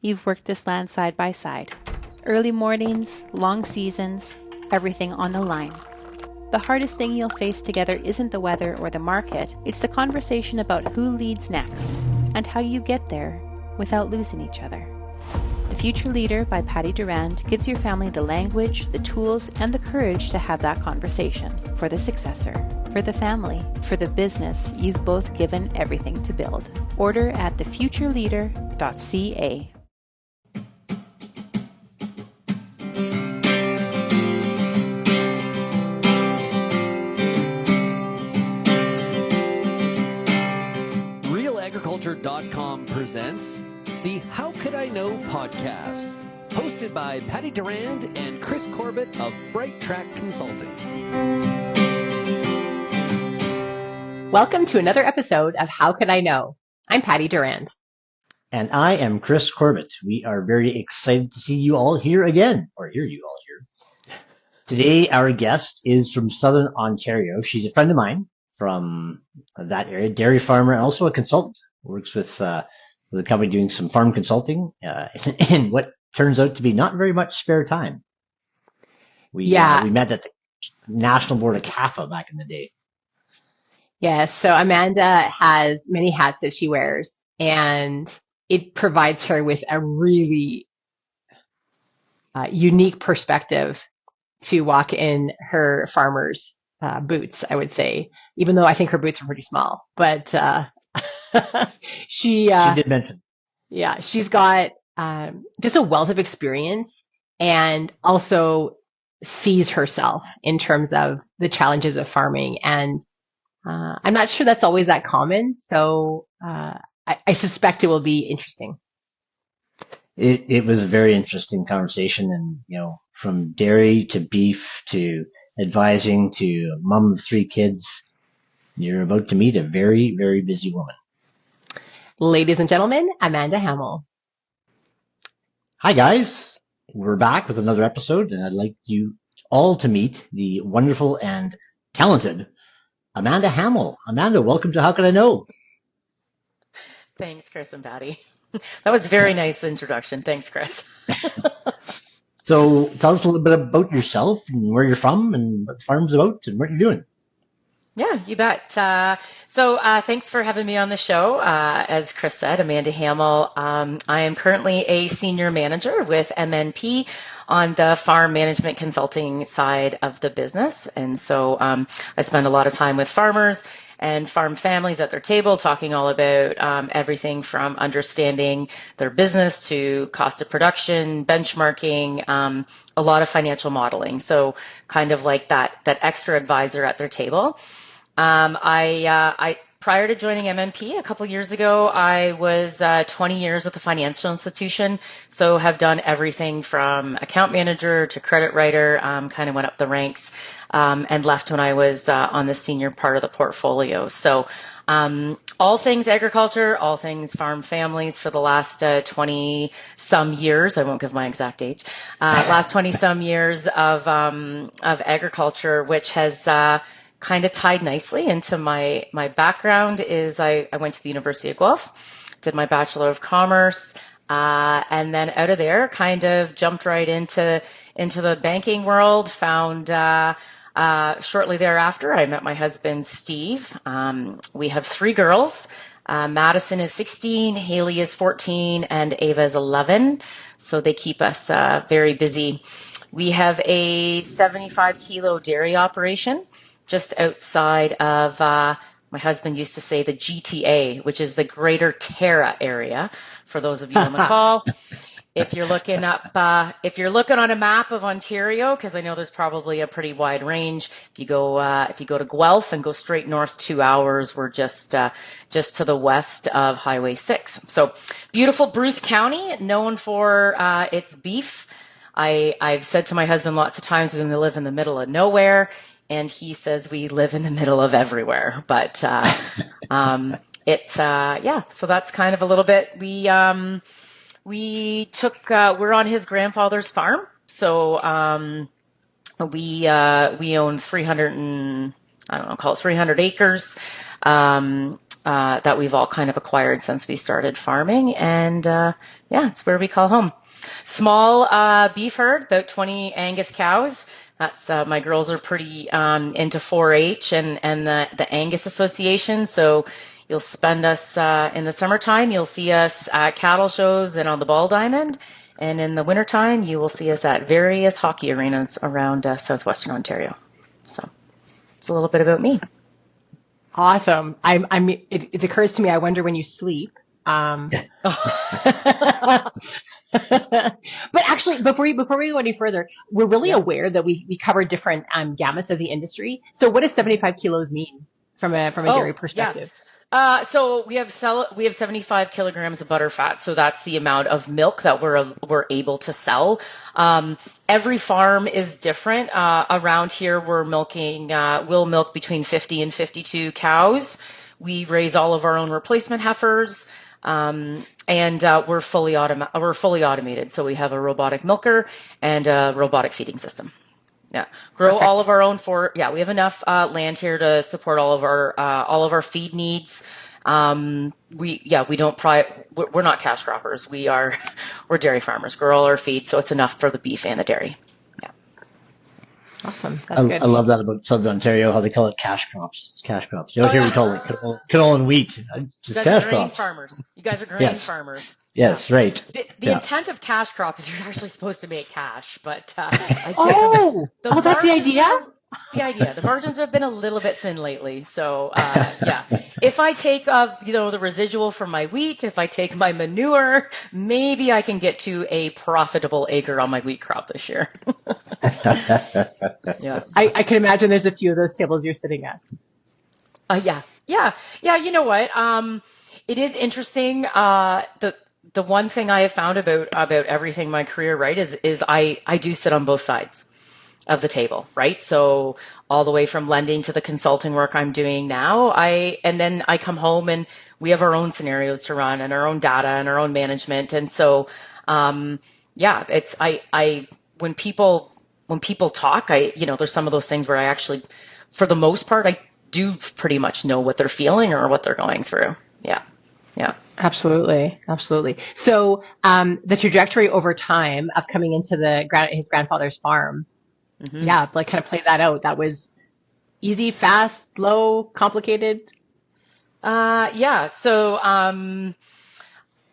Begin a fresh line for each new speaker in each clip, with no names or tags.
you've worked this land side by side. Early mornings, long seasons, everything on the line. The hardest thing you'll face together isn't the weather or the market, it's the conversation about who leads next and how you get there without losing each other. The Future Leader by Patti Durand gives your family the language, the tools, and the courage to have that conversation for the successor, for the family, for the business you've both given everything to build. Order at thefutureleader.ca.
RealAgriculture.com presents the How Could I Know podcast, hosted by Patti Durand and Chris Corbett of Brightrack Consulting.
Welcome to another episode of How Could I Know? I'm Patti Durand.
And I am Chris Corbett. We are very excited to see you all here again, or hear you all here. Today, our guest is from Southern Ontario. She's a friend of mine from that area, dairy farmer, and also a consultant. Works with a company doing some farm consulting in what turns out to be not very much spare time. We met at the National Board of CAFA back in the day.
Yes, so Amanda has many hats that she wears, and it provides her with a really unique perspective to walk in her farmer's boots, I would say, even though I think her boots are pretty small. But she
did mention.
Yeah, she's got just a wealth of experience and also sees herself in terms of the challenges of farming. And I'm not sure that's always that common. So I suspect it will be interesting.
It was a very interesting conversation. And, from dairy to beef to advising to a mom of 3 kids, you're about to meet a very, very busy woman.
Ladies and gentlemen, Amanda Hammell.
Hi, guys. We're back with another episode, and I'd like you all to meet the wonderful and talented Amanda Hammell. Amanda, welcome to How Could I Know?
Thanks, Chris and Patti. That was a very nice introduction. Thanks, Chris.
So tell us a little bit about yourself and where you're from and what the farm's about and what you're doing.
Yeah, you bet. So thanks for having me on the show. As Chris said, Amanda Hammell. I am currently a senior manager with MNP on the farm management consulting side of the business. And so I spend a lot of time with farmers and farm families at their table, talking all about everything from understanding their business to cost of production, benchmarking, a lot of financial modeling. So kind of like that extra advisor at their table. I prior to joining MMP a couple years ago, I was 20 years with a financial institution, so have done everything from account manager to credit writer, kind of went up the ranks, and left when I was on the senior part of the portfolio. So all things agriculture, all things farm families for the last 20-some years. I won't give my exact age. Last 20-some years of agriculture, which has kind of tied nicely into my background. Is I went to the University of Guelph, did my Bachelor of Commerce, and then out of there kind of jumped right into the banking world. Found shortly thereafter I met my husband Steve. We have 3 girls. Madison is 16, Haley is 14, and Ava is 11. So they keep us very busy. We have a 75-kilo dairy operation just outside of, my husband used to say, the GTA, which is the Greater Tara area, for those of you on the call. If you're looking on a map of Ontario, because I know there's probably a pretty wide range. If you go to Guelph and go straight north 2 hours, we're just to the west of Highway 6. So beautiful Bruce County, known for its beef. I've said to my husband lots of times we live in the middle of nowhere. And he says we live in the middle of everywhere, but so that's kind of a little bit. We're on his grandfather's farm, so we own 300 acres. that we've all kind of acquired since we started farming. And it's where we call home. Small beef herd, about 20 Angus cows. That's my girls are pretty into 4-H and the Angus Association. So you'll spend us in the summertime. You'll see us at cattle shows and on the Ball Diamond, and in the wintertime, you will see us at various hockey arenas around southwestern Ontario. So it's a little bit about me.
Awesome. It occurs to me, I wonder when you sleep. But actually, before we go any further, we're really aware that we cover different gamuts of the industry. So what does 75 kilos mean from a dairy perspective?
Yeah. So we have 75 kilograms of butter fat. So that's the amount of milk that we're able to sell. Every farm is different. Around here, we'll milk between 50 and 52 cows. We raise all of our own replacement heifers. And we're fully automated. So we have a robotic milker and a robotic feeding system. Yeah. Grow Perfect. All of our own we have enough land here to support all of our feed needs. We're not cash croppers. We're dairy farmers. Grow all our feed, so it's enough for the beef and the dairy. Yeah.
Awesome. That's good.
I love that about Southern Ontario, how they call it cash crops. It's cash crops. Here we call it canola and wheat. Just
you guys
cash
are grain
crops.
farmers. You guys are grain farmers.
Yes, right.
The intent of cash crop is you're actually supposed to make cash, but
that's the idea?
It's the idea. The margins have been a little bit thin lately. So, if I take, the residual from my wheat, if I take my manure, maybe I can get to a profitable acre on my wheat crop this year.
Yeah. I can imagine there's a few of those tables you're sitting at.
Yeah. You know what? It is interesting. The one thing I have found about everything in my career, right, is I do sit on both sides of the table, right? So all the way from lending to the consulting work I'm doing now, and then I come home and we have our own scenarios to run and our own data and our own management. And so, when people talk, there's some of those things where I actually, for the most part, I do pretty much know what they're feeling or what they're going through. Yeah.
Absolutely. So, the trajectory over time of coming into his grandfather's farm, kind of play that out. That was easy, fast, slow, complicated.
So,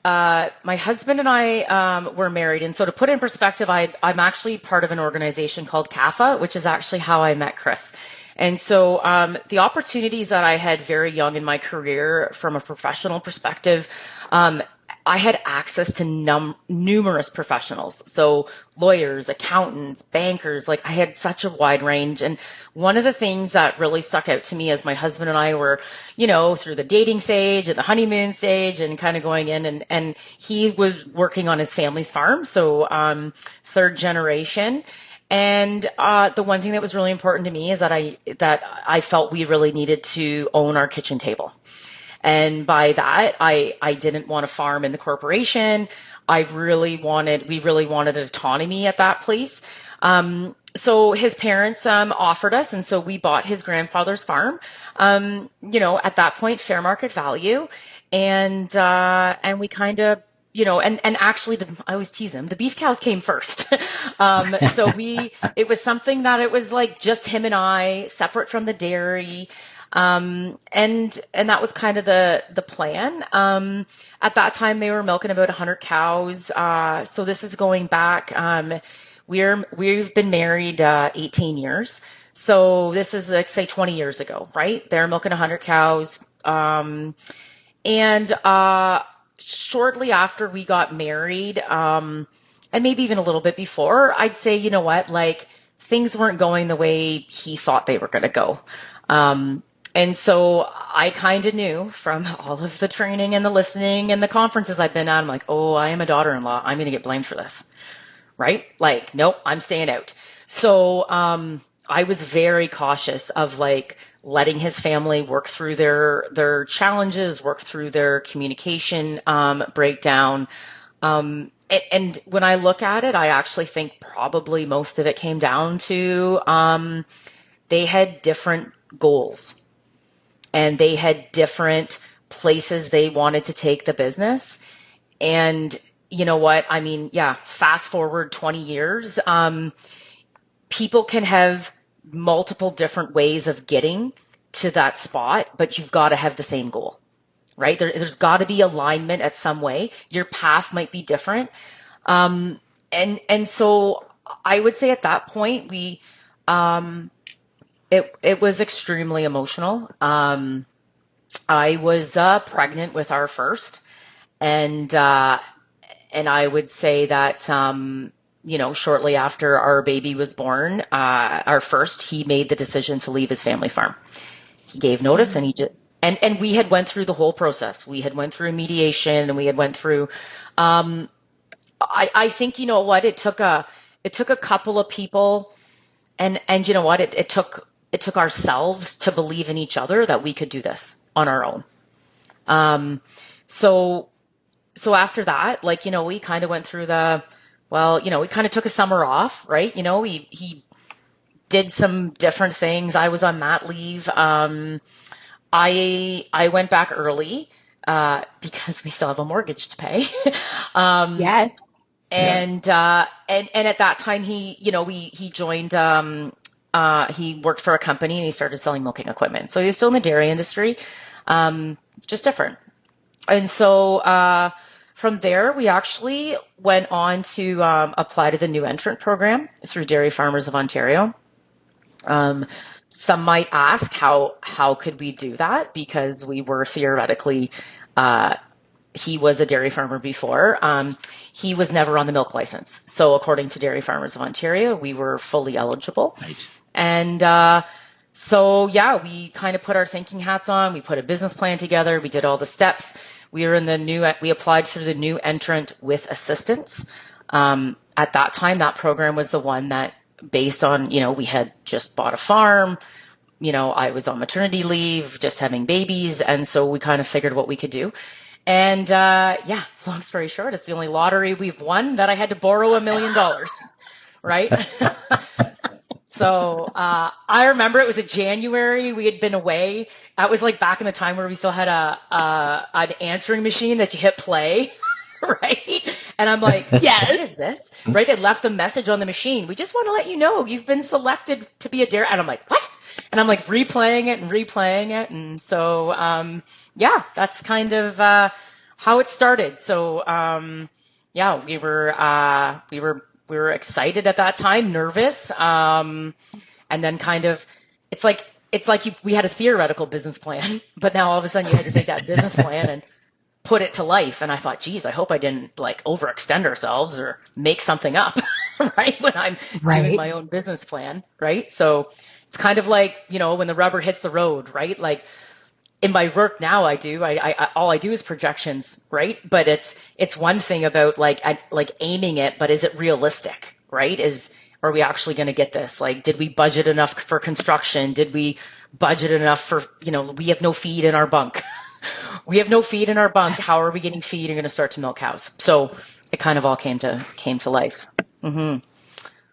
my husband and I were married, and so to put in perspective, I'm actually part of an organization called CAFA, which is actually how I met Chris. And so the opportunities that I had very young in my career from a professional perspective, I had access to numerous professionals. So lawyers, accountants, bankers, I had such a wide range. And one of the things that really stuck out to me as my husband and I were, through the dating stage and the honeymoon stage and kind of going in, and he was working on his family's farm. So third generation. And the one thing that was really important to me is that I felt we really needed to own our kitchen table. And by that, I didn't want to farm in the corporation. We really wanted autonomy at that place. So his parents offered us, and so we bought his grandfather's farm. At that point, fair market value, and we kind of. And actually, I always tease him, the beef cows came first. So it was something that it was just him and I, separate from the dairy. And that was kind of the plan. At that time, they were milking about 100 cows. So this is going back, we've been married, 18 years. So this is say 20 years ago, right? They're milking 100 cows. Shortly after we got married, and maybe even a little bit before, I'd say, things weren't going the way he thought they were going to go. And so I kind of knew from all of the training and the listening and the conferences I've been at, I'm like, oh, I am a daughter-in-law. I'm going to get blamed for this, right? Nope, I'm staying out. So I was very cautious of letting his family work through their challenges, work through their communication breakdown. And when I look at it, I actually think probably most of it came down to they had different goals. and they had different places they wanted to take the business. And you know what? I mean, yeah, fast forward 20 years, people can have multiple different ways of getting to that spot, but you've got to have the same goal, right? There's got to be alignment at some way. Your path might be different. And so I would say at that point, it was extremely emotional. I was pregnant with our first, and I would say that shortly after our baby was born, our first, he made the decision to leave his family farm. He gave notice, and and we had went through the whole process. We had went through mediation, and we had went through. I think you know what, it took a couple of people, and you know what, it took ourselves to believe in each other that we could do this on our own. So after that, we kind of went through we kind of took a summer off, right? He did some different things. I was on mat leave. I went back early because we still have a mortgage to pay.
Yes.
And at that time he joined, he worked for a company and he started selling milking equipment. So he was still in the dairy industry, just different. And so from there, we actually went on to apply to the new entrant program through Dairy Farmers of Ontario. Some might ask, how could we do that? Because we were theoretically, he was a dairy farmer before. He was never on the milk license. So according to Dairy Farmers of Ontario, we were fully eligible.
Right.
And so, yeah, we kind of put our thinking hats on. We put a business plan together. We did all the steps. We applied through the new entrant with assistance. At that time, that program was the one that, based on, we had just bought a farm, I was on maternity leave, just having babies. And so we kind of figured what we could do. And long story short, it's the only lottery we've won that I had to borrow $1 million, right? So I remember it was a January. We had been away. That was like back in the time where we still had an answering machine that you hit play, right? And I'm like, yeah, what is this? Right? They left a message on the machine. We just want to let you know you've been selected to be a dairy. And I'm like, what? And I'm like replaying it. And so, that's kind of how it started. So, we were excited at that time, nervous, and then kind of, we had a theoretical business plan, but now all of a sudden you had to take that business plan and put it to life. And I thought, geez, I hope I didn't overextend ourselves or make something up, right? When I'm doing my own business plan, right? So it's kind of like, when the rubber hits the road, right? Like in my work now, all I do is projections, right? But it's one thing about aiming it, but is it realistic, right? Are we actually going to get this? Did we budget enough for construction? Did we budget enough for, we have no feed in our bunk. We have no feed in our bunk. How are we getting feed and going to start to milk cows? So it kind of all came to life. Mm-hmm.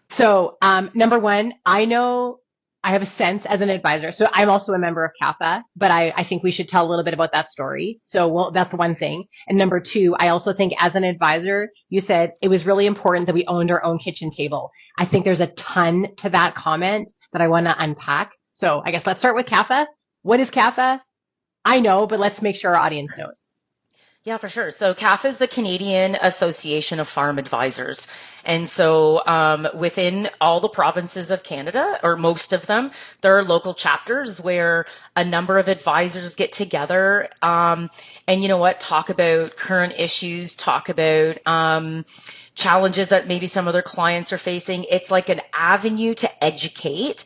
So number one, I know I have a sense as an advisor. So I'm also a member of CAFA, but I think we should tell a little bit about that story. So, that's the one thing. And number two, I also think as an advisor, you said it was really important that we owned our own kitchen table. I think there's a ton to that comment that I want to unpack. So I guess let's start with CAFA. What is CAFA? I know, but let's make sure our audience knows.
Yeah, for sure. So CAFA is the Canadian Association of Farm Advisors. And so within all the provinces of Canada, or most of them, there are local chapters where a number of advisors get together and talk about current issues, talk about challenges that maybe some of their clients are facing. It's like an avenue to educate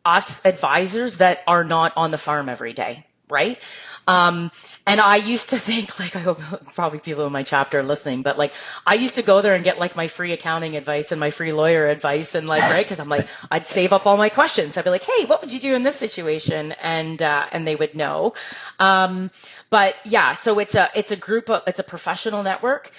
us advisors that are not on the farm every day, right? And I used to think, I hope probably people in my chapter are listening, but I used to go there and get my free accounting advice and my free lawyer advice and right, because I'm I'd save up all my questions. I'd be like, hey, what would you do in this situation? And they would know. But yeah, so it's a professional network.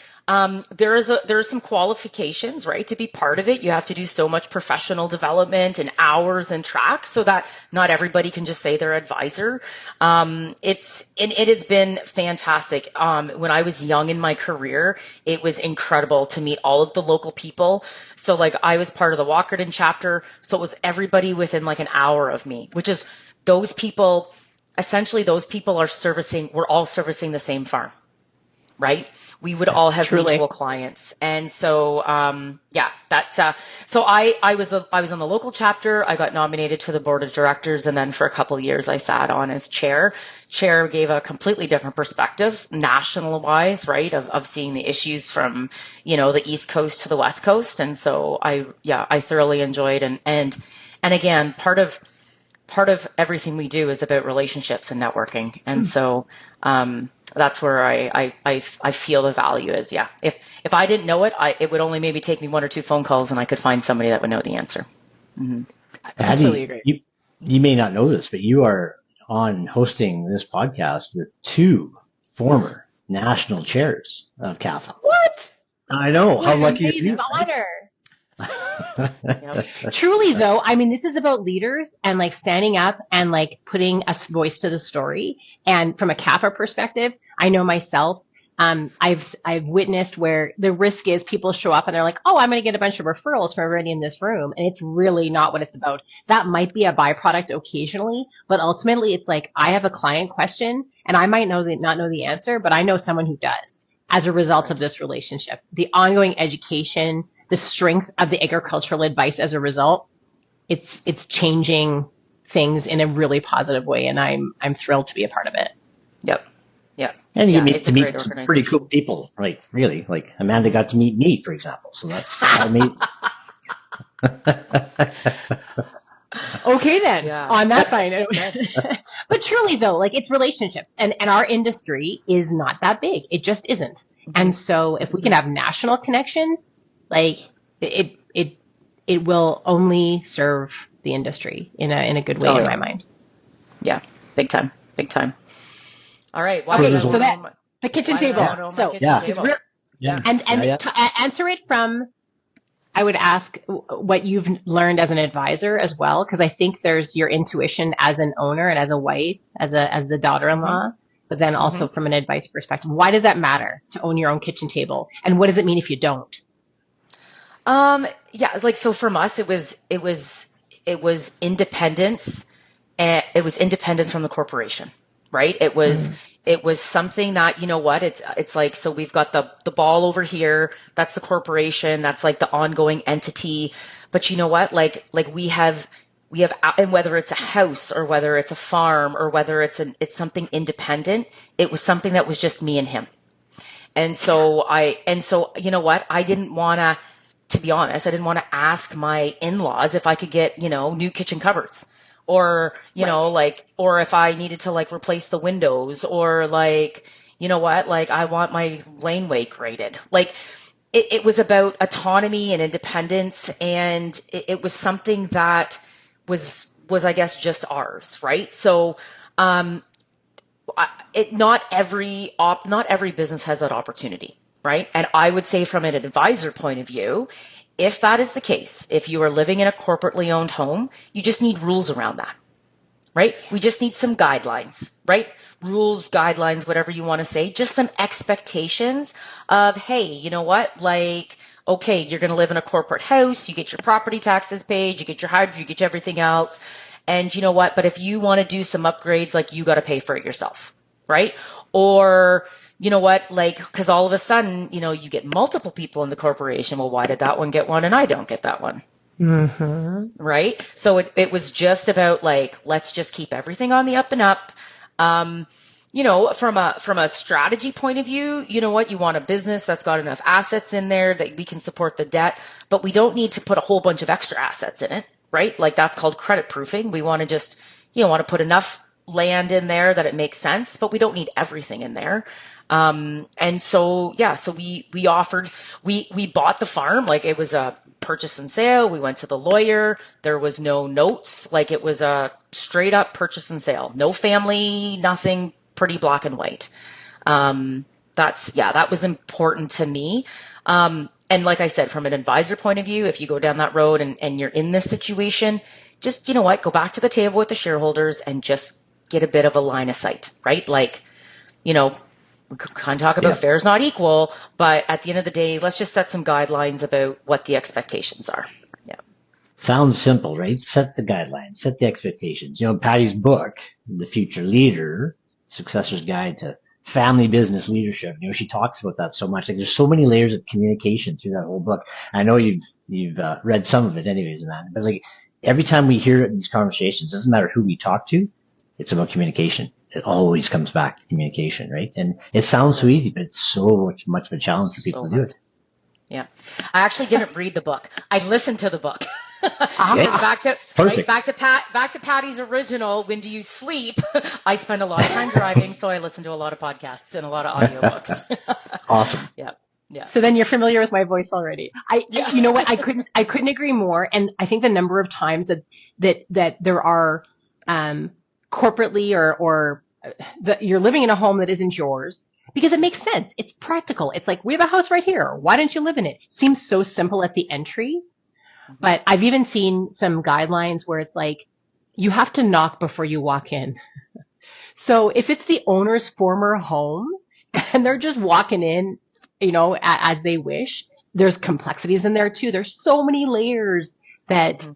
there are some qualifications, right? To be part of it, you have to do so much professional development and hours and track so that not everybody can just say they're advisor. It has been fantastic. When I was young in my career, it was incredible to meet all of the local people. So like I was part of the Walkerton chapter. So it was everybody within like an hour of me, which is those people, essentially those people we're all servicing the same farm, right? We would all have mutual clients. And so, so I was on the local chapter. I got nominated to the board of directors. And then for a couple of years, I sat on as chair. Chair gave a completely different perspective, national wise, right? Of seeing the issues from, the East Coast to the West Coast. And so I thoroughly enjoyed and again, part of everything we do is about relationships and networking. And so, that's where I feel the value is. Yeah. If I didn't know it, it would only maybe take me 1 or 2 phone calls and I could find somebody that would know the answer. Mm-hmm.
I completely agree.
You may not know this, but you are on hosting this podcast with 2 former national chairs of CAFA.
What?
I know. How lucky are you?
Honor. Truly though, I mean, this is about leaders and like standing up and like putting a voice to the story. And from a CAPA perspective, I know myself, I've witnessed where the risk is people show up and they're like, oh, I'm going to get a bunch of referrals from everybody in this room. And it's really not what it's about. That might be a byproduct occasionally, but ultimately it's like, I have a client question and I might not know the answer, but I know someone who does as a result of this relationship. The ongoing education, the strength of the agricultural advice as a result, it's changing things in a really positive way, and I'm thrilled to be a part of it.
Yep.
And you get to meet some pretty cool people, like really, like Amanda got to meet me, for example. So that's amazing.
Okay then, on that fine note. But truly though, like it's relationships, and our industry is not that big. It just isn't. And so if we can have national connections, like it will only serve the industry in a good way in my mind.
Yeah, big time. All right.
Well, okay, so that the kitchen table. Answer it from. I would ask what you've learned as an advisor as well, because I think there's your intuition as an owner and as a wife, as the daughter-in-law, but then also from an advice perspective. Why does that matter to own your own kitchen table, and what does it mean if you don't?
So from us, it was independence, and it was independence from the corporation, right? It was something that, it's like, so we've got the ball over here. That's the corporation. That's like the ongoing entity. But you know what? Like we have, and whether it's a house or whether it's a farm or whether it's something independent, it was something that was just me and him. And so you know what? To be honest, I didn't want to ask my in-laws if I could get, new kitchen cupboards or, or if I needed to like replace the windows or like, I want my laneway graded. Like it was about autonomy and independence. And it was something that was, I guess, just ours. Right. So, not every business has that opportunity. Right. And I would say from an advisor point of view, if that is the case, if you are living in a corporately owned home, you just need rules around that. Right. We just need some guidelines, right? Rules, guidelines, whatever you want to say, just some expectations of, hey, you know what? Like, okay, you're going to live in a corporate house. You get your property taxes paid. You get your hydro, you get everything else. And you know what? But if you want to do some upgrades, like you got to pay for it yourself. Right. Or, you know what, like, because all of a sudden, you get multiple people in the corporation. Well, why did that one get one and I don't get that one? Mm-hmm. Right? So it was just about like, let's just keep everything on the up and up. From a strategy point of view, you know what, you want a business that's got enough assets in there that we can support the debt, but we don't need to put a whole bunch of extra assets in it, right? Like that's called credit proofing. We want to just, want to put enough land in there that it makes sense, but we don't need everything in there. And so, so we bought the farm, like it was a purchase and sale. We went to the lawyer. There was no notes. Like it was a straight up purchase and sale, no family, nothing, pretty black and white. that was important to me. And like I said, from an advisor point of view, if you go down that road and you're in this situation, just, you know what, go back to the table with the shareholders and just get a bit of a line of sight, right? Like, you know, we could kind of talk about fair is not equal, but at the end of the day, let's just set some guidelines about what the expectations are. Yeah.
Sounds simple, right? Set the guidelines, set the expectations. You know, Patti's book, The Future Leader, Successor's Guide to Family Business Leadership, you know, she talks about that so much. Like, there's so many layers of communication through that whole book. I know you've read some of it anyways, Amanda, but like every time we hear these conversations, it doesn't matter who we talk to, it's about communication. It always comes back to communication, right? And it sounds so easy, but it's so much of a challenge for people to do it.
Yeah. I actually didn't read the book. I listened to the book. Back to Patti's original, When Do You Sleep? I spend a lot of time driving, so I listen to a lot of podcasts and a lot of audiobooks.
Awesome.
Yeah. Yeah.
So then you're familiar with my voice already. You know what? I couldn't agree more. And I think the number of times that there are, corporately or you're living in a home that isn't yours, because it makes sense. It's practical. It's like, we have a house right here. Why don't you live in it? Seems so simple at the entry. But I've even seen some guidelines where it's like, you have to knock before you walk in. So if it's the owner's former home and they're just walking in, you know, as they wish, there's complexities in there too. There's so many layers that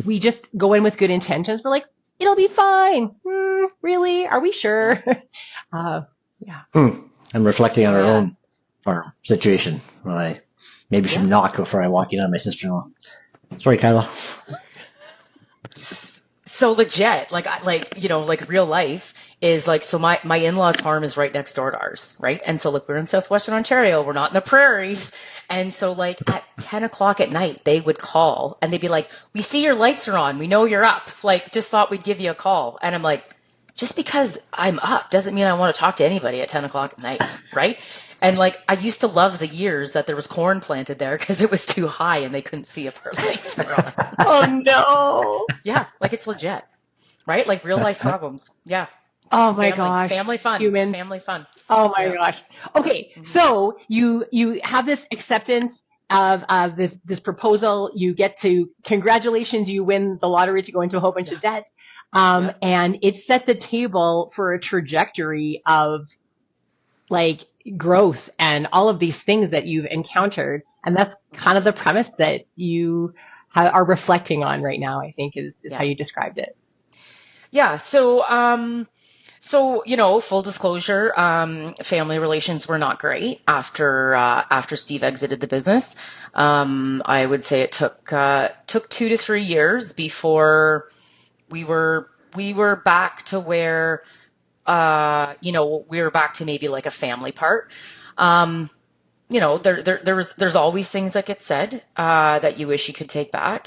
we just go in with good intentions. We're like, it'll be fine. Really? Are we sure?
I'm reflecting on our own farm situation. Well, I maybe should knock before I walk in on my sister-in-law. Sorry, Kyla.
So legit, like real life is like, so my in-laws farm is right next door to ours, right? And so like, we're in southwestern Ontario, we're not in the prairies. And so like at 10 o'clock at night, they would call and they'd be like, we see your lights are on, we know you're up. Like, just thought we'd give you a call. And I'm like, just because I'm up doesn't mean I want to talk to anybody at 10 o'clock at night, right? And like, I used to love the years that there was corn planted there because it was too high and they couldn't see if our lights were on.
Oh no.
Yeah, like it's legit, right? Like real life problems. Yeah.
Oh my gosh.
Family fun. Family fun.
Oh my gosh. Okay. So you have this acceptance of this proposal. You get to, congratulations, you win the lottery to go into a whole bunch of debt. And it set the table for a trajectory of like growth and all of these things that you've encountered. And that's kind of the premise that you are reflecting on right now, I think is how you described it.
Yeah. So, you know, full disclosure, family relations were not great after Steve exited the business. I would say it took 2 to 3 years before we were back to where, we were back to maybe like a family part. You know, there's always things that get said, that you wish you could take back.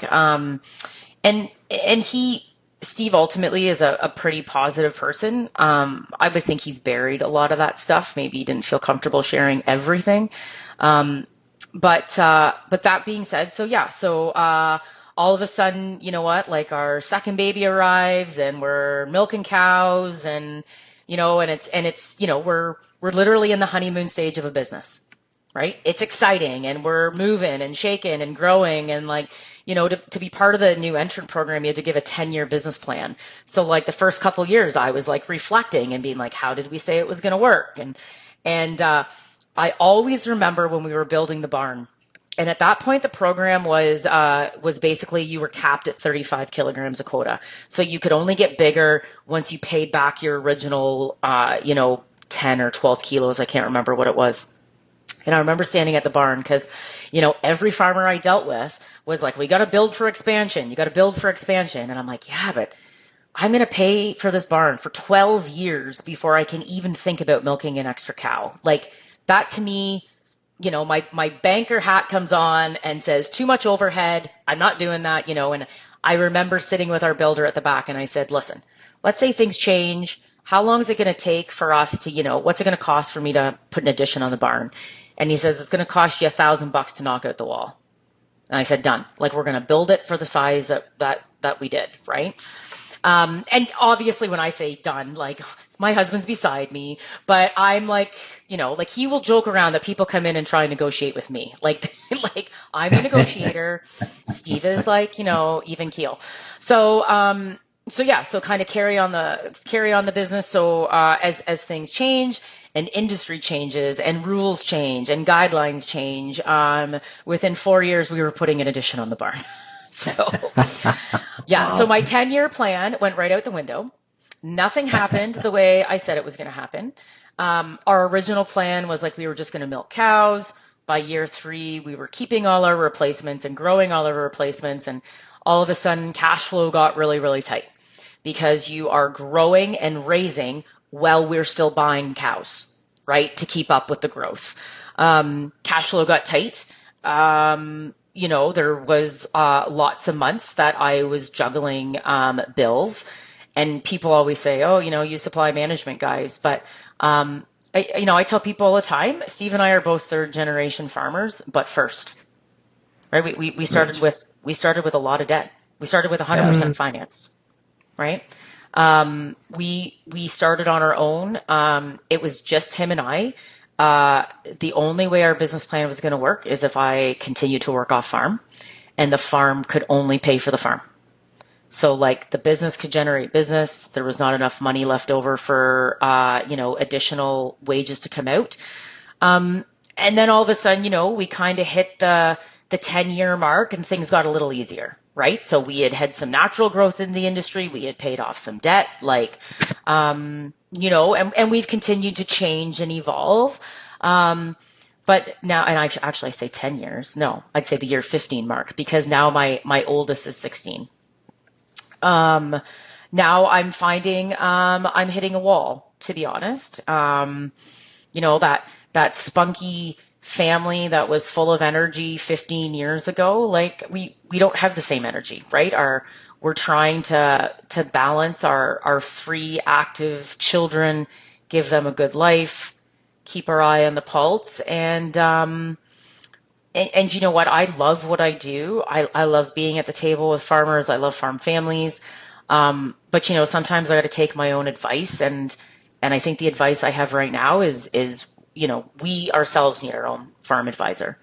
Steve ultimately is a pretty positive person. I would think he's buried a lot of that stuff. Maybe he didn't feel comfortable sharing everything. But that being said, all of a sudden, you know what, like our second baby arrives and we're milking cows and, you know, and it's, you know, we're literally in the honeymoon stage of a business, right? It's exciting and we're moving and shaking and growing and like, you know, to be part of the new entrant program, you had to give a 10-year business plan. So like the first couple of years I was like reflecting and being like, how did we say it was going to work? And I always remember when we were building the barn. And at that point, the program was basically you were capped at 35 kilograms of quota. So you could only get bigger once you paid back your original, 10 or 12 kilos. I can't remember what it was. And I remember standing at the barn because, you know, every farmer I dealt with was like, we got to build for expansion. You got to build for expansion. And I'm like, yeah, but I'm going to pay for this barn for 12 years before I can even think about milking an extra cow. Like that to me, you know, my banker hat comes on and says too much overhead. I'm not doing that, you know. And I remember sitting with our builder at the back and I said, listen, let's say things change. How long is it going to take for us to, you know, what's it going to cost for me to put an addition on the barn? And he says, it's going to cost you $1,000 to knock out the wall. And I said, done. Like, we're going to build it for the size that we did, right? And obviously when I say done, like my husband's beside me, but I'm like, like he will joke around that people come in and try and negotiate with me. Like, like I'm the negotiator. Steve is like, even keel. So kind of carry on the business. So as things change and industry changes and rules change and guidelines change, within 4 years we were putting an addition on the barn. So yeah,
Wow.
so my 10-year plan went right out the window. Nothing happened the way I said it was going to happen. Our original plan was like we were just going to milk cows. By year 3, we were keeping all our replacements and growing all our replacements. And all of a sudden, cash flow got really, really tight because you are growing and raising while we're still buying cows, right, to keep up with the growth. Cash flow got tight. There was lots of months that I was juggling bills, and people always say, "Oh, you supply management guys." But I tell people all the time, Steve and I are both third generation farmers, but first, right? We started with a lot of debt. We started with 100% financed, right? We started on our own. It was just him and I. The only way our business plan was going to work is if I continued to work off farm, and the farm could only pay for the farm. So like the business could generate business. There was not enough money left over for, additional wages to come out. And then all of a sudden, we kind of hit the 10-year mark and things got a little easier, right? So we had some natural growth in the industry. We had paid off some debt, and we've continued to change and evolve. But now, and I say 10 years. No, I'd say the year 15 mark, because now my oldest is 16. Now I'm finding I'm hitting a wall, to be honest. That spunky family that was full of energy 15 years ago, like we don't have the same energy, right? We're trying to balance our 3 active children, give them a good life, keep our eye on the pulse, and you know what? I love what I do. I love being at the table with farmers. I love farm families. But sometimes I got to take my own advice, and I think the advice I have right now is we ourselves need our own farm advisor.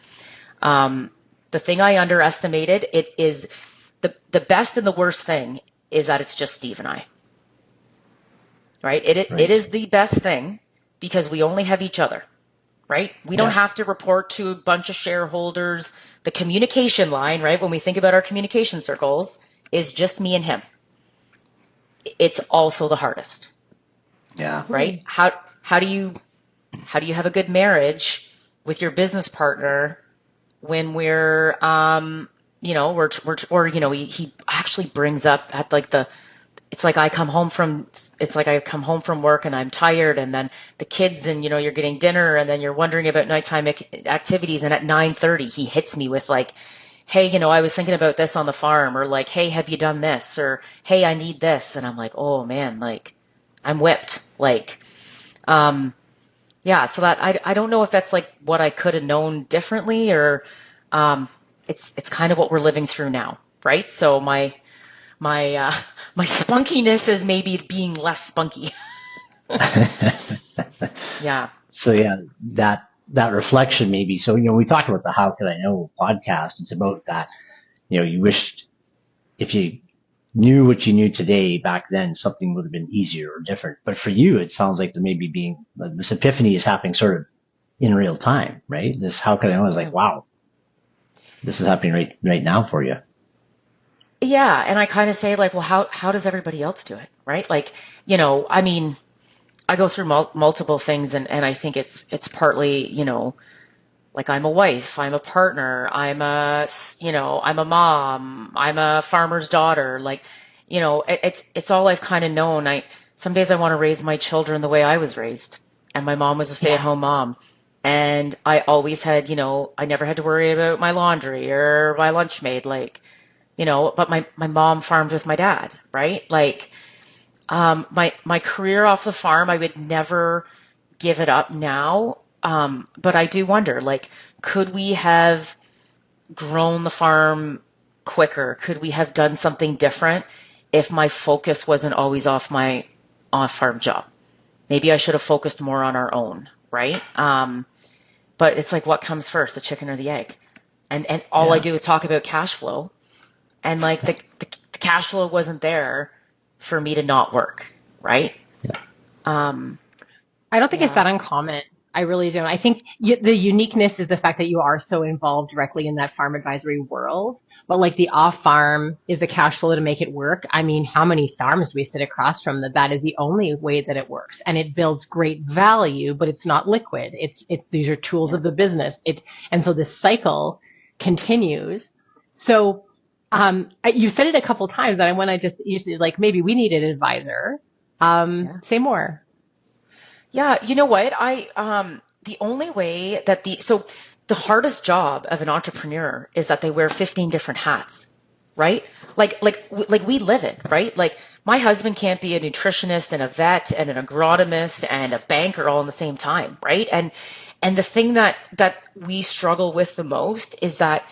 The thing I underestimated, it is the best and the worst thing is that it's just Steve and I. Right? It is the best thing because we only have each other. Right? We don't have to report to a bunch of shareholders. The communication line, right? When we think about our communication circles, is just me and him. It's also the hardest.
Yeah.
Right? How do you have a good marriage with your business partner when we're he actually brings up at like it's like I come home from work and I'm tired, and then the kids, and you're getting dinner, and then you're wondering about nighttime activities, and at 9:30 he hits me with like, hey, I was thinking about this on the farm, or like, hey, have you done this, or hey, I need this, and I'm like, oh man, like I'm whipped, like so that I don't know if that's like what I could have known differently, or it's kind of what we're living through now, right? So my spunkiness is maybe being less spunky. Yeah.
So yeah, that reflection maybe. So, we talk about the How Could I Know podcast. It's about that, you wished if you knew what you knew today back then, something would have been easier or different. But for you, it sounds like there may be this epiphany is happening sort of in real time, right? This How Could I Know is like, wow, this is happening right now for you.
Yeah, and I kind of say like, well, how does everybody else do it, right? Like, I mean, I go through multiple things, and I think it's partly, like I'm a wife, I'm a partner, I'm a mom, I'm a farmer's daughter, like, it's all I've kind of known. Some days I want to raise my children the way I was raised, and my mom was a stay-at-home mom. And I always had, I never had to worry about my laundry or my lunch maid, like, but my mom farmed with my dad, right? Like, my career off the farm, I would never give it up now. But I do wonder, like, could we have grown the farm quicker? Could we have done something different if my focus wasn't always off my off-farm job. Maybe I should have focused more on our own, right? But it's like, what comes first, the chicken or the egg? And all I do is talk about cash flow, and like the cash flow wasn't there for me to not work, right?
Yeah.
I don't think it's that uncommon. I really don't. I think the uniqueness is the fact that you are so involved directly in that farm advisory world. But like the off farm is the cash flow to make it work. I mean, how many farms do we sit across from that is the only way that it works, and it builds great value, but it's not liquid. It's these are tools of the business. And so this cycle continues. So you said it a couple times, and I want to just usually like maybe we need an advisor. Say more.
Yeah, you know what? The only way that the hardest job of an entrepreneur is that they wear 15 different hats, right? Like we live it, right? Like my husband can't be a nutritionist and a vet and an agronomist and a banker all in the same time, right? And the thing that we struggle with the most is that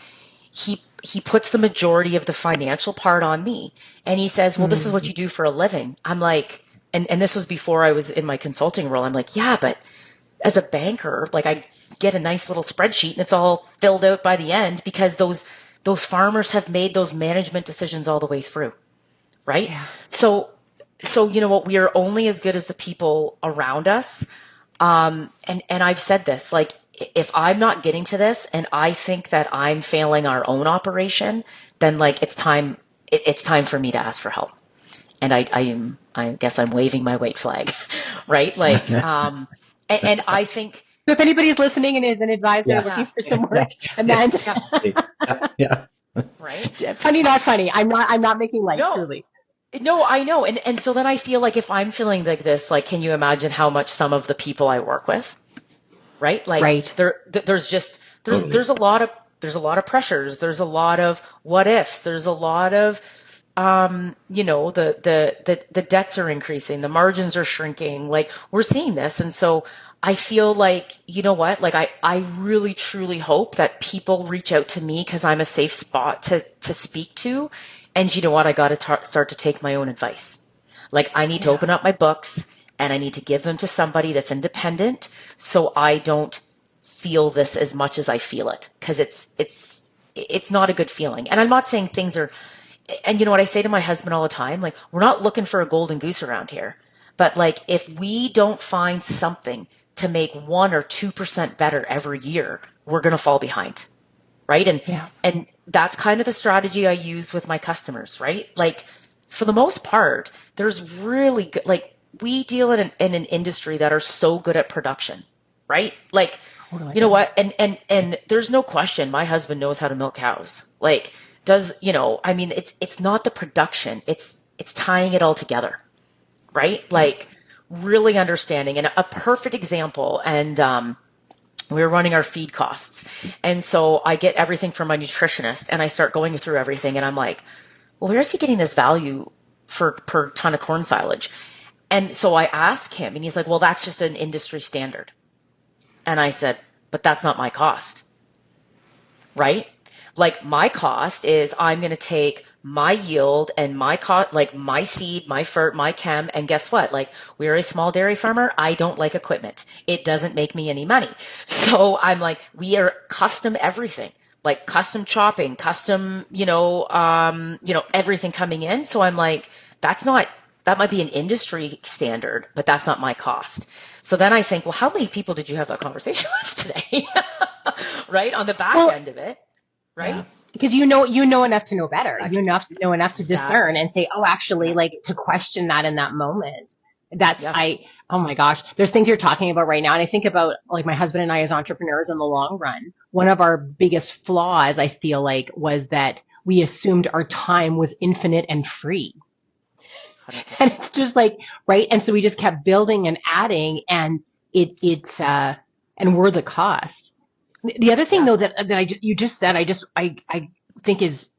he puts the majority of the financial part on me, and he says, well, this is what you do for a living. I'm like, and this was before I was in my consulting role. I'm like, yeah, but as a banker, like I get a nice little spreadsheet and it's all filled out by the end because those farmers have made those management decisions all the way through, right? Yeah. So you know what? We are only as good as the people around us. And I've said this, like, if I'm not getting to this and I think that I'm failing our own operation, then like it's time for me to ask for help. And I guess I'm waving my white flag, right? Like, and I think
so if anybody's listening and is an advisor looking for some work, Amanda,
right?
Funny, not funny. I'm not making light, truly.
No, I know. And so then I feel like if I'm feeling like this, like, can you imagine how much some of the people I work with, right? Like there's a lot of pressures. There's a lot of what ifs. There's a lot of, the debts are increasing, the margins are shrinking, like we're seeing this. And so I feel like, you know what, like I really truly hope that people reach out to me because I'm a safe spot to speak to. And you know what, I got to start to take my own advice. Like I need to open up my books and I need to give them to somebody that's independent so I don't feel this as much as I feel it, because it's not a good feeling. And I'm not saying things are, and you know what I say to my husband all the time, like, we're not looking for a golden goose around here, but like, if we don't find something to make 1 or 2% better every year, we're going to fall behind. Right. And that's kind of the strategy I use with my customers, right? Like for the most part, there's really good, like we deal in an industry that are so good at production, right? Like, you know what? And there's no question. My husband knows how to milk cows. Like, I mean, it's not the production, it's tying it all together, right? Like really understanding. And a perfect example, and we were running our feed costs. And so I get everything from my nutritionist and I start going through everything and I'm like, well, where is he getting this value per ton of corn silage? And so I ask him and he's like, well, that's just an industry standard. And I said, but that's not my cost, right? Like my cost is I'm going to take my yield and my cost, like my seed, my fert, my chem. And guess what? Like we're a small dairy farmer. I don't like equipment. It doesn't make me any money. So I'm like, we are custom everything, like custom chopping, custom, everything coming in. So I'm like, that might be an industry standard, but that's not my cost. So then I think, well, how many people did you have that conversation with today? Right? On the back end of it. Right? Yeah.
Because you know enough to know better. You know enough to discern and say, oh, actually, like to question that in that moment. Oh my gosh, there's things you're talking about right now. And I think about like my husband and I as entrepreneurs in the long run. One of our biggest flaws, I feel like, was that we assumed our time was infinite and free. 100%. And it's just like, right. And so we just kept building and adding and and we're the cost. The other thing though that you just said, I think is,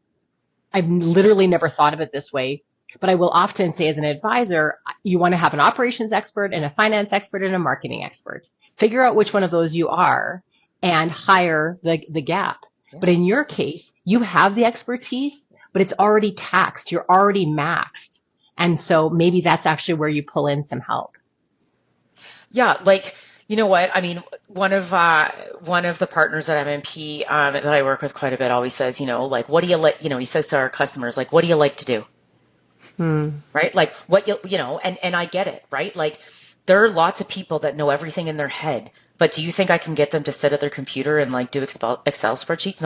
I've literally never thought of it this way, but I will often say as an advisor, you want to have an operations expert and a finance expert and a marketing expert. Figure out which one of those you are and hire the gap. Yeah. But in your case, you have the expertise, but it's already taxed. You're already maxed. And so maybe that's actually where you pull in some help.
Yeah, like, you know what? I mean, one of the partners at MNP that I work with quite a bit always says, like, what do you like? He says to our customers, like, what do you like to do? Right? Like, what and I get it, right? Like, there are lots of people that know everything in their head, but do you think I can get them to sit at their computer and like do Excel spreadsheets?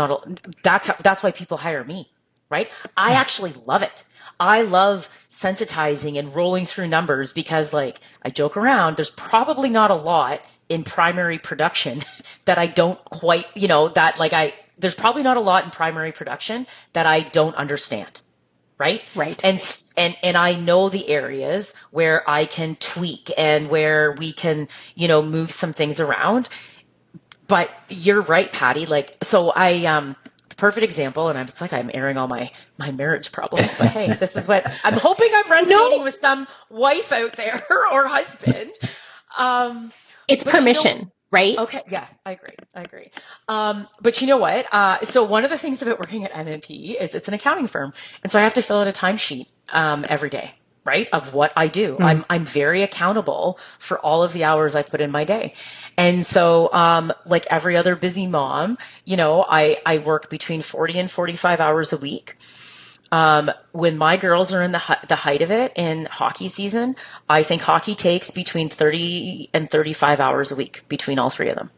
That's why people hire me, right? I actually love it. I love sensitizing and rolling through numbers because, like, I joke around, there's probably not a lot in primary production that I don't quite, there's probably not a lot in primary production that I don't understand. Right?
Right.
And I know the areas where I can tweak and where we can, move some things around. But you're right, Patti. Like, so the perfect example, and it's like I'm airing all my marriage problems, but hey, this is what I'm hoping I'm resonating with some wife out there or husband.
It's permission. Right?
Okay. Yeah, I agree. But you know what? So one of the things about working at MNP is it's an accounting firm. And so I have to fill out a timesheet every day, right, of what I do. I'm very accountable for all of the hours I put in my day. And so like every other busy mom, I work between 40 and 45 hours a week. When my girls are in the height of it in hockey season, I think hockey takes between 30 and 35 hours a week between all three of them,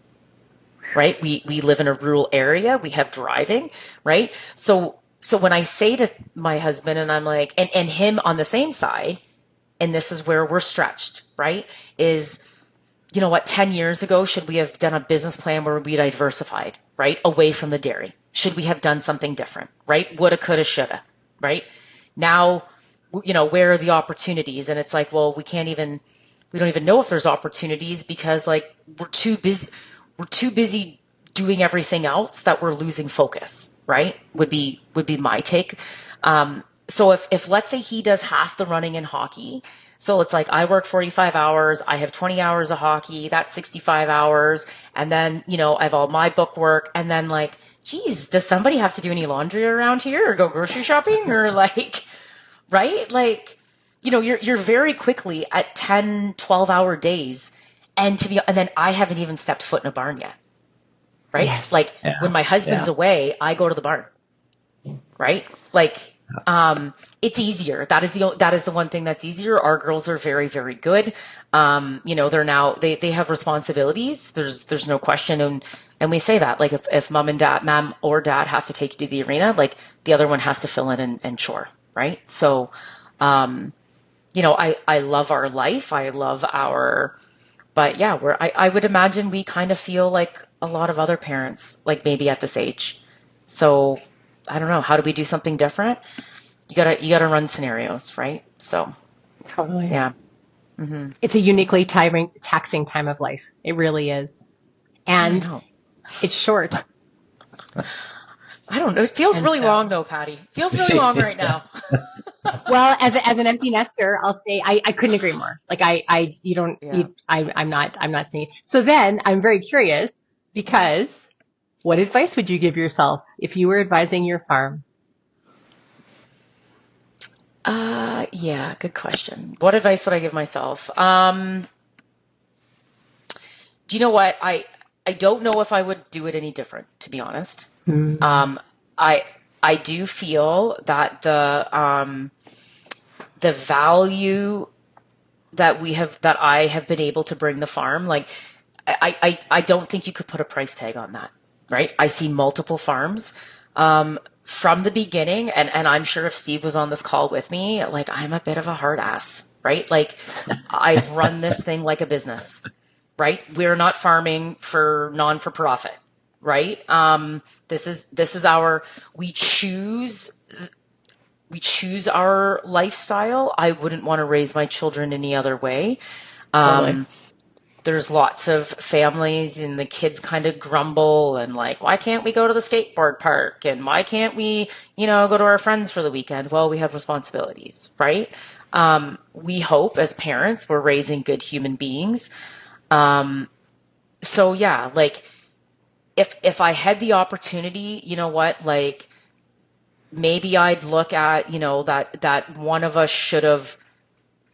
right? We live in a rural area. We have driving, right? So when I say to my husband, and I'm like, and him on the same side, and this is where we're stretched, right? Is, 10 years ago, should we have done a business plan where we diversified, right? Away from the dairy? Should we have done something different, right? Woulda, coulda, shoulda. Right? Now, where are the opportunities? And it's like, well, we don't even know if there's opportunities because like we're too busy doing everything else that we're losing focus, right? Would be my take. So if let's say he does half the running in hockey, so it's like I work 45 hours, I have 20 hours of hockey, that's 65 hours. And then, I have all my book work. And then like, geez, does somebody have to do any laundry around here or go grocery shopping or like, right? Like, you're very quickly at 10, 12-hour days. And then I haven't even stepped foot in a barn yet. Right?
Yes.
Like when my husband's away, I go to the barn. Right? Like, it's easier. That is the one thing that's easier. Our girls are very, very good. They're now, they have responsibilities. There's no question. And we say that, like, if mom or dad have to take you to the arena, like the other one has to fill in and chore. Right. So, I love our life. I love but yeah, I would imagine we kind of feel like a lot of other parents, like maybe at this age. So I don't know. How do we do something different? You gotta run scenarios, right? So
totally.
Yeah. Mm-hmm.
It's a uniquely taxing time of life. It really is. And it's short.
I don't know. It feels really long though, Patti. It feels really long right now.
Well, as an empty nester, I'll say I couldn't agree more. Like I'm not saying. So then I'm very curious because what advice would you give yourself if you were advising your farm?
Yeah, good question. What advice would I give myself? Do you know what? I don't know if I would do it any different, to be honest. Mm-hmm. I do feel that the value that I have been able to bring the farm, like I don't think you could put a price tag on that, right? I see multiple farms from the beginning, and I'm sure if Steve was on this call with me, like I'm a bit of a hard ass, right? Like I've run this thing like a business, right? We're not farming for non-for-profit, right? This is we choose our lifestyle. I wouldn't want to raise my children any other way. Totally. There's lots of families and the kids kind of grumble and like, why can't we go to the skateboard park? And why can't we, go to our friends for the weekend? Well, we have responsibilities, right? We hope as parents, we're raising good human beings. So yeah, like if I had the opportunity, you know what, like maybe I'd look at, that one of us should have,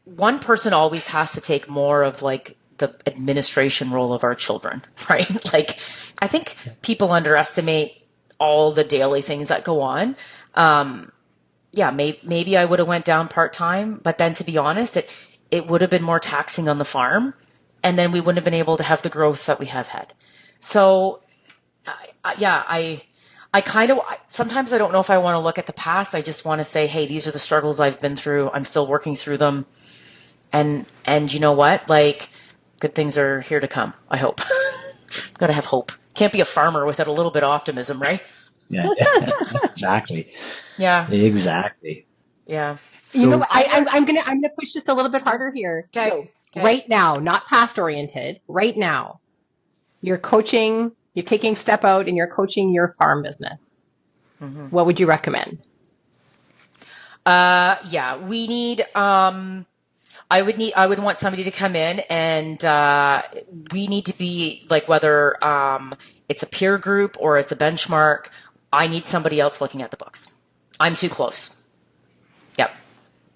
one person always has to take more of like the administration role of our children, right? Like, I think people underestimate all the daily things that go on. Maybe I would have went down part-time, but then to be honest, it would have been more taxing on the farm, and then we wouldn't have been able to have the growth that we have had. So, I kind of, sometimes I don't know if I want to look at the past. I just want to say, hey, these are the struggles I've been through. I'm still working through them. And you know what? Like, good things are here to come, I hope. Got to have hope. Can't be a farmer without a little bit of optimism, right?
Yeah, exactly.
Yeah.
Exactly.
Yeah.
You know what? I'm gonna push just a little bit harder here.
Okay.
So right now, not past oriented, right now, you're taking a step out and you're coaching your farm business. Mm-hmm. What would you recommend?
We need, I would want somebody to come in, and we need to be like, whether it's a peer group or it's a benchmark, I need somebody else looking at the books. I'm too close. Yep.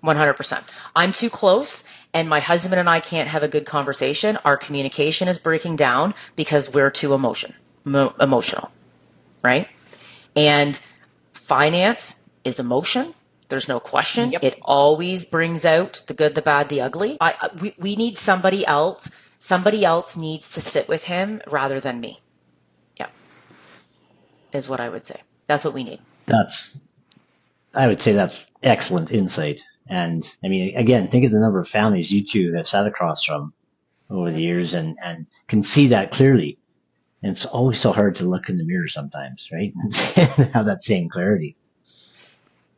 100%. I'm too close, and my husband and I can't have a good conversation. Our communication is breaking down because we're too emotional, right? And finance is emotion. There's no question. Yep. It always brings out the good, the bad, the ugly. We need somebody else. Somebody else needs to sit with him rather than me. Yeah, is what I would say. That's what we need.
I would say that's excellent insight. And I mean, again, think of the number of families you two have sat across from over the years and can see that clearly. And it's always so hard to look in the mirror sometimes, right? And have that same clarity.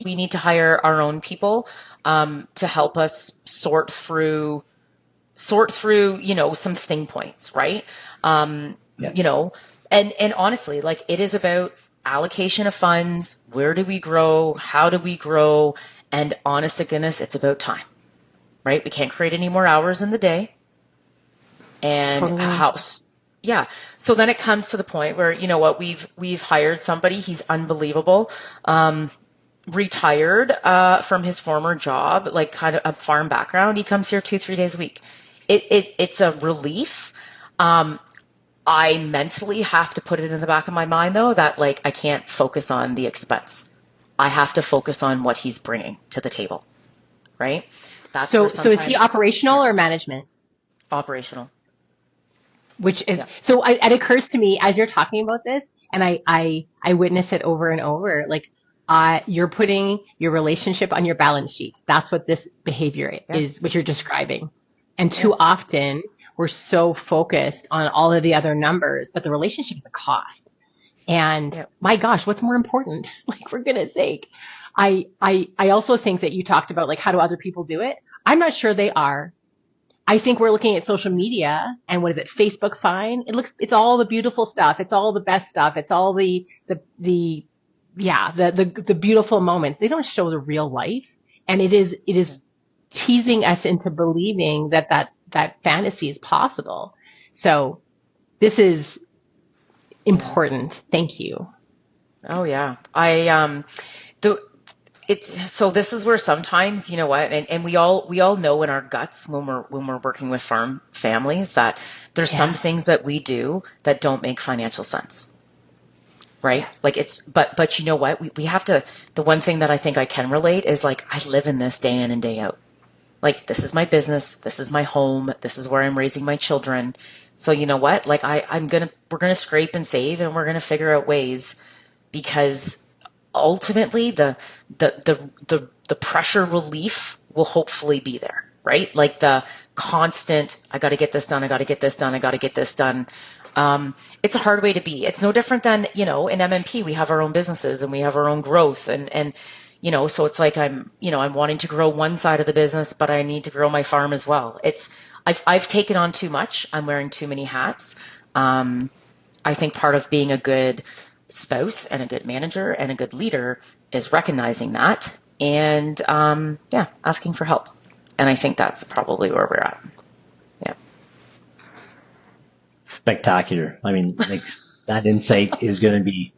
We need to hire our own people to help us sort through, some sting points, right? And honestly, like, it is about allocation of funds. Where do we grow? How do we grow? And honest to goodness, it's about time, right? We can't create any more hours in the day. And a house. Yeah. So then it comes to the point where, you know what, we've hired somebody. He's unbelievable. Retired from his former job, like kind of a farm background. He comes here 2-3 days a week. It's a relief. I mentally have to put it in the back of my mind, though, that like I can't focus on the expense. I have to focus on what he's bringing to the table, right?
So is he operational or management?
Operational.
Which is, so it occurs to me as you're talking about this, and I witness it over and over, like, you're putting your relationship on your balance sheet. That's what this behavior is, what you're describing. And too often we're so focused on all of the other numbers, but the relationship is a cost. And my gosh, what's more important? Like, for goodness sake. I also think that you talked about, like, how do other people do it? I'm not sure they are. I think we're looking at social media, and what is it? Facebook fine. It's all the beautiful stuff. It's all the best stuff. It's all the beautiful moments. They don't show the real life. And it is teasing us into believing that fantasy is possible. So this is important. Thank you.
Oh yeah. So this is where sometimes, you know what, and we all know in our guts when we're working with farm families that there's some things that we do that don't make financial sense. Right? Yes. Like but you know what? We have to, the one thing that I think I can relate is, like, I live in this day in and day out. Like, this is my business. This is my home. This is where I'm raising my children. So you know what? Like, we're going to scrape and save, and we're going to figure out ways, because ultimately the pressure relief will hopefully be there, right? Like the constant, I got to get this done. I got to get this done. I got to get this done. It's a hard way to be. It's no different than, in MMP, we have our own businesses and we have our own growth, and so it's like I'm wanting to grow one side of the business, but I need to grow my farm as well. I've taken on too much. I'm wearing too many hats. I think part of being a good spouse and a good manager and a good leader is recognizing that and asking for help. And I think that's probably where we're at. Yeah.
Spectacular. I mean, like, that insight is going to be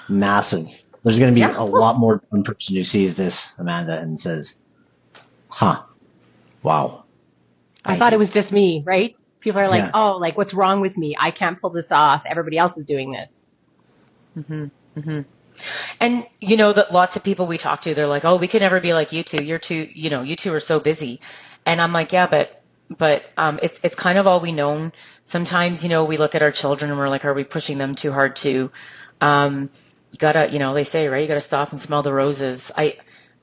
massive There's going to be
Yeah.
a lot more than one person who sees this, Amanda, and says, huh, wow.
I thought it was just me, right? People are like,
Yeah.
oh, like, what's wrong with me? I can't pull this off. Everybody else is doing this.
Mm-hmm. Mm-hmm. And you know that lots of people we talk to, they're like, oh, we could never be like you two. You're too, you two are so busy. And I'm like, yeah, but it's kind of all we know. Sometimes, we look at our children and we're like, are we pushing them too hard to, you gotta, they say, right, you gotta stop and smell the roses.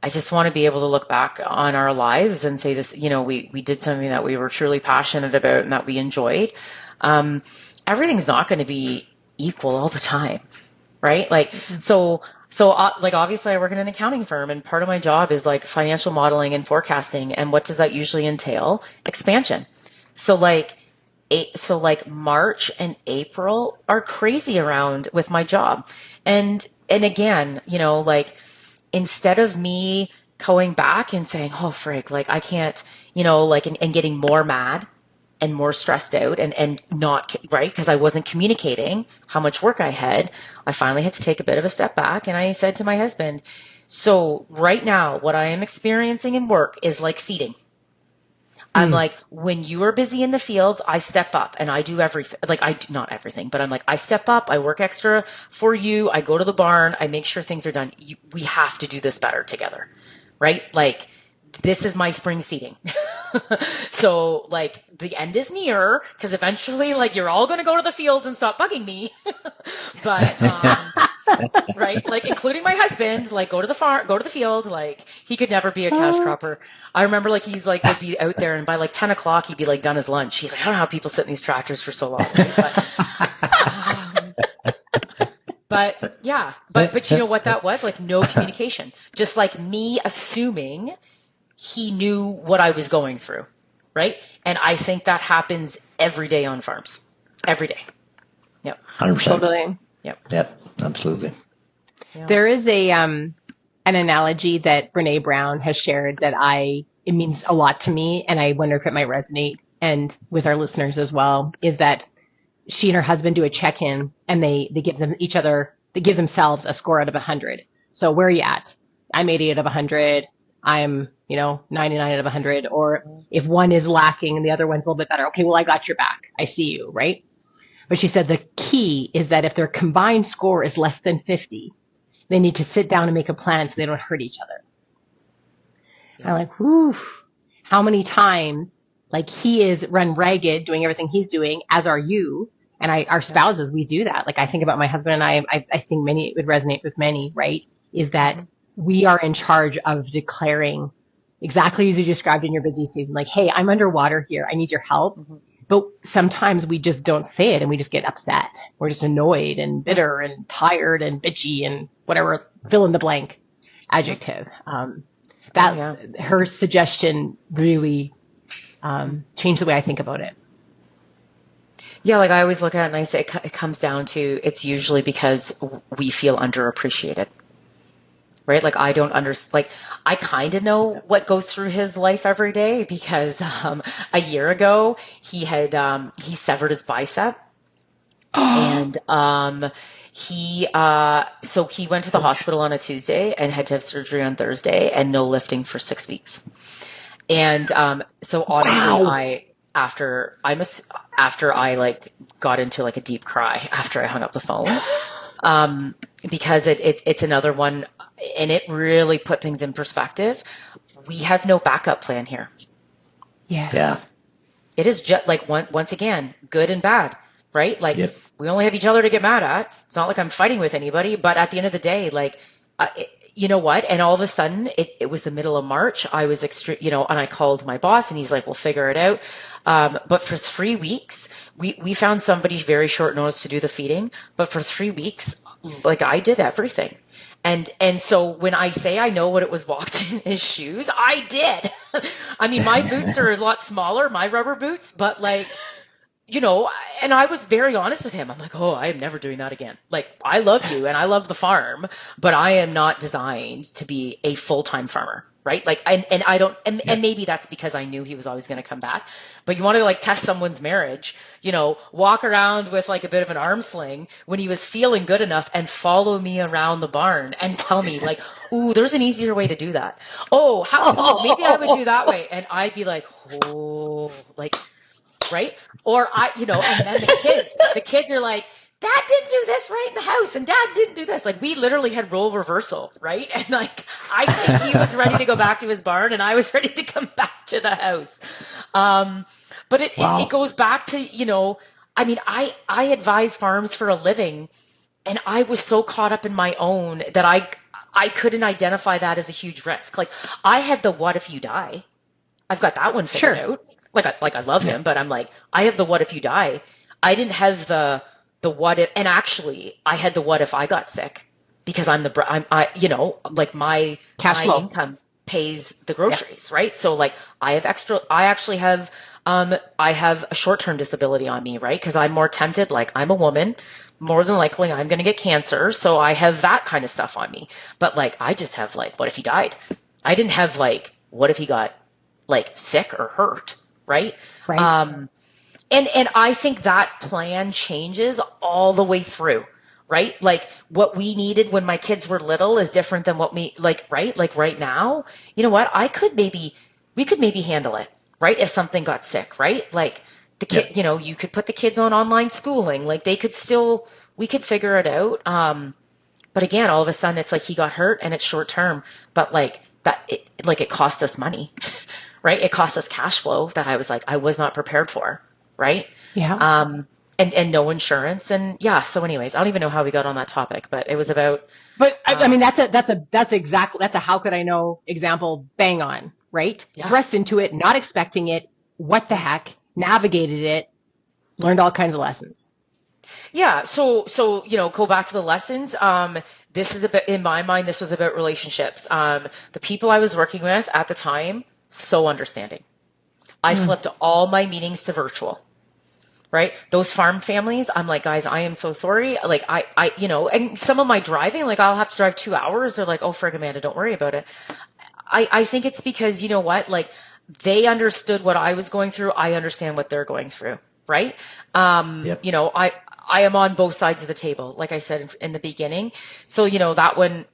I just want to be able to look back on our lives and say this, we did something that we were truly passionate about and that we enjoyed. Everything's not going to be equal all the time, right? Like, so like obviously I work in an accounting firm, and part of my job is like financial modeling and forecasting. And what does that usually entail? Expansion. So like March and April are crazy around with my job. And again, like, instead of me going back and saying, oh, frig, like I can't, and getting more mad and more stressed out and not, right, because I wasn't communicating how much work I had, I finally had to take a bit of a step back. And I said to my husband, so right now, what I am experiencing in work is like seeding. I'm like, when you are busy in the fields, I step up and I do everything. Like, I do not everything, but I'm like, I step up, I work extra for you. I go to the barn, I make sure things are done. We have to do this better together, right? Like, this is my spring seeding. So like the end is near, because eventually like you're all going to go to the fields and stop bugging me. But, right? Like, including my husband, like, go to the farm, go to the field. Like, he could never be a cash cropper. I remember like he's like would be out there, and by like 10 o'clock he'd be like done his lunch. He's like, I don't know how people sit in these tractors for so long. But yeah, but you know what that was? Like, no communication. Just like me assuming he knew what I was going through, right? And I think that happens every day on farms. Every day. Yep.
100%.
Totally.
Yep, absolutely.
Yeah.
There is an analogy that Brene Brown has shared that it means a lot to me, and I wonder if it might resonate and with our listeners as well, is that she and her husband do a check-in, and they give themselves a score out of 100. So where are you at? I'm 80 out of 100. I'm, 99 out of 100. Or if one is lacking and the other one's a little bit better, okay, well, I got your back. I see you, right? But she said the key is that if their combined score is less than 50, they need to sit down and make a plan so they don't hurt each other. Yeah. I'm like, whew, how many times, like, he is run ragged doing everything he's doing, as are you, and our spouses, we do that. Like, I think about my husband and I think it would resonate with many, right? Is that we are in charge of declaring exactly as you described in your busy season, like, hey, I'm underwater here. I need your help. Mm-hmm. But sometimes we just don't say it, and we just get upset. We're just annoyed and bitter and tired and bitchy and whatever, fill in the blank adjective. Her suggestion really changed the way I think about it.
Yeah, like I always look at it and I say it comes down to, it's usually because we feel underappreciated. Right? Like, I don't understand. Like, I kind of know what goes through his life every day, because a year ago he severed his bicep, and he went to the hospital on a Tuesday and had to have surgery on Thursday, and no lifting for 6 weeks. And so honestly,
wow.
After I like got into like a deep cry after I hung up the phone, because it's another one. And it really put things in perspective. We have no backup plan here.
Yes.
Yeah.
It is just like, once again, good and bad, right? Like, yep. We only have each other to get mad at. It's not like I'm fighting with anybody, but at the end of the day, like, you know what? And all of a sudden, it was the middle of March. I was extreme, and I called my boss, and he's like, we'll figure it out. But for 3 weeks, we found somebody very short notice to do the feeding. But for 3 weeks, like, I did everything. And so when I say I know what it was walked in his shoes, I did. I mean, my boots are a lot smaller, my rubber boots, but like, and I was very honest with him. I'm like, oh, I am never doing that again. Like, I love you and I love the farm, but I am not designed to be a full-time farmer. right? Like, and I don't, and maybe that's because I knew he was always going to come back, but you want to like test someone's marriage, you know, walk around with like a bit of an arm sling when he was feeling good enough and follow me around the barn and tell me like, ooh, there's an easier way to do that. Oh, maybe I would do that way. And I'd be like, oh, like, right. Or and then the kids are like, Dad didn't do this right in the house, and Dad didn't do this. Like, we literally had role reversal, right? And like, I think he was ready to go back to his barn, and I was ready to come back to the house. But it goes back to, I mean, I advise farms for a living, and I was so caught up in my own that I couldn't identify that as a huge risk. Like, I had the what if you die. I've got that one figured out. Like I love him, but I'm like, I have the what if you die. I didn't have the what if, and actually I had the what if I got sick, because my cash flow income pays the groceries, right? So like I actually have a short-term disability on me, right? Because I'm more tempted, like I'm a woman, more than likely I'm going to get cancer. So I have that kind of stuff on me. But like, I just have like, what if he died? I didn't have like, what if he got like sick or hurt, right? Right. And I think that plan changes all the way through, right? Like what we needed when my kids were little is different than what we right? Like right now, you know what? We could maybe handle it, right? If something got sick, right? Like the kid, you could put the kids on online schooling, like we could figure it out. But again, all of a sudden it's like he got hurt and it's short term, but like that, it cost us money, right? It cost us cash flow that I was not prepared for. Right. Yeah. And no insurance. And yeah. So anyways, I don't even know how we got on that topic, but it was about,
I mean, that's a how could I know example, bang on, right? Yeah. Thrust into it, not expecting it. What the heck? Navigated it, learned all kinds of lessons.
Yeah. So, go back to the lessons. This is in my mind, this was about relationships. The people I was working with at the time, so understanding. I flipped all my meetings to virtual. Right? Those farm families, I'm like, guys, I am so sorry. Like and some of my driving, like I'll have to drive 2 hours. They're like, oh, frig, Amanda, don't worry about it. I think it's because, you know what? Like they understood what I was going through. I understand what they're going through. Right? Yep. I am on both sides of the table, like I said in the beginning. So, that one,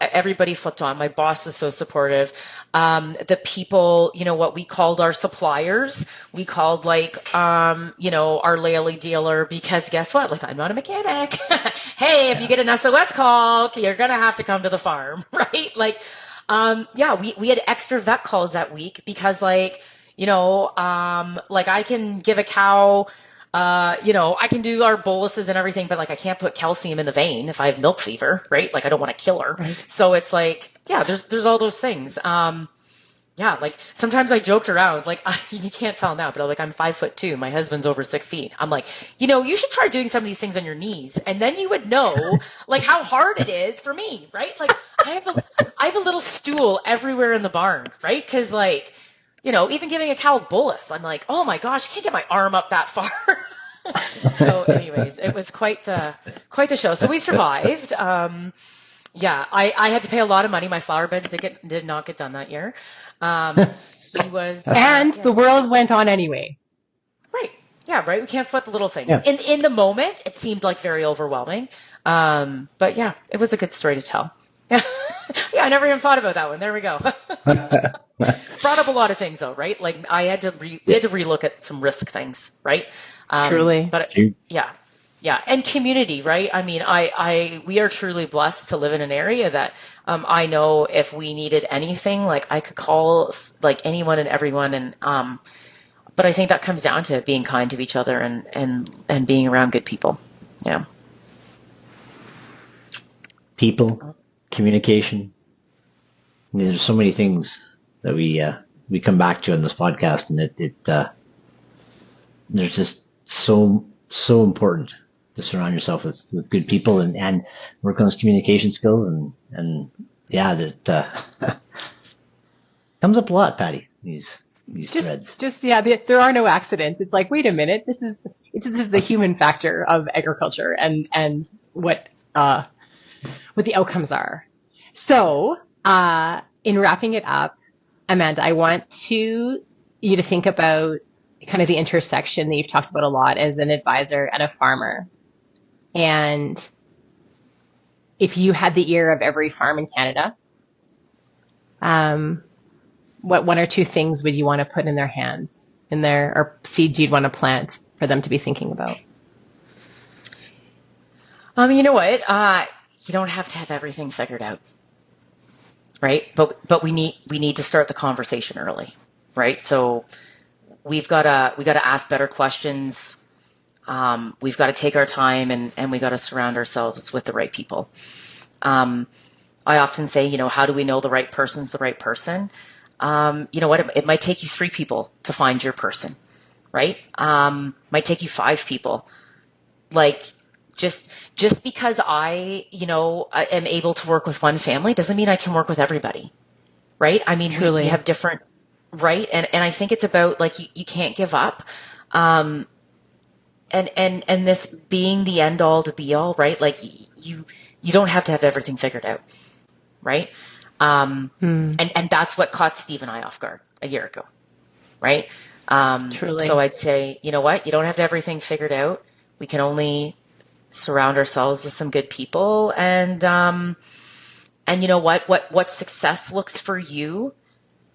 everybody flipped on. My boss was so supportive. The people, what we called our suppliers, we called our Laley dealer, because guess what? Like, I'm not a mechanic. Hey, if you get an SOS call, you're going to have to come to the farm, right? Like, we had extra vet calls that week because I can give a cow, I can do our boluses and everything, but like I can't put calcium in the vein if I have milk fever, right? Like I don't want to kill her. Right. So it's like, there's all those things. Like sometimes I joked around, like you can't tell now, but I'm 5'2". My husband's over 6 feet. I'm like, you should try doing some of these things on your knees, and then you would know like how hard it is for me, right? Like I have a little stool everywhere in the barn, right? Because even giving a cow a bolus, I'm like, oh my gosh, I can't get my arm up that far. So anyways, it was quite the show. So we survived. I had to pay a lot of money. My flower beds did not get done that year. He was,
the world went on anyway.
Right. Yeah. Right. We can't sweat the little things. Yeah. In the moment, it seemed like very overwhelming. But yeah, it was a good story to tell. Yeah. Yeah. I never even thought about that one. There we go. Brought up a lot of things though, right? Like we had to relook at some risk things, right?
Truly.
But yeah. And community, right? I mean, we are truly blessed to live in an area that, I know if we needed anything, like I could call like anyone and everyone. And, but I think that comes down to being kind to each other and being around good people. Yeah.
People, communication. I mean, there's so many things that we come back to in this podcast, and it there's just so important to surround yourself with good people and work on those communication skills and that comes up a lot, Patti. These threads.
There are no accidents. It's like, wait a minute, this is the human factor of agriculture and what the outcomes are. So, in wrapping it up, Amanda, I want you to think about kind of the intersection that you've talked about a lot as an advisor and a farmer. And if you had the ear of every farm in Canada, what one or two things would you want to put in their hands, or seeds you'd want to plant for them to be thinking about?
You know what? You don't have to have everything figured out, right? But we need to start the conversation early, right? So we got to ask better questions. We've got to take our time, and we got to surround ourselves with the right people. I often say, how do we know the right person's the right person? You know what? It might take you 3 people to find your person, right? Might take you 5 people. Like, just because I am able to work with one family doesn't mean I can work with everybody, right? I mean, we have different, right? And I think it's about, like, you can't give up. And this being the end all to be all, right? Like, you don't have to have everything figured out, right? And that's what caught Steve and I off guard a year ago, right?
Truly.
So I'd say, you know what? You don't have to have everything figured out. We can only surround ourselves with some good people, and you know what success looks for you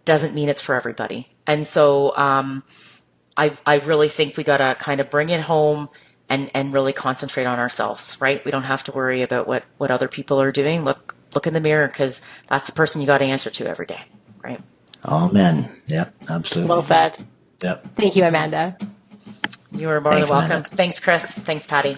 doesn't mean it's for everybody. And so I really think we got to kind of bring it home and really concentrate on ourselves, right? We don't have to worry about what other people are doing. Look in the mirror, because that's the person you got to answer to every day, right?
Oh, man. Yep, absolutely.
Well said.
Yep.
Thank you, Amanda.
You are more than welcome.
Amanda.
Thanks, Chris. Thanks, Patti.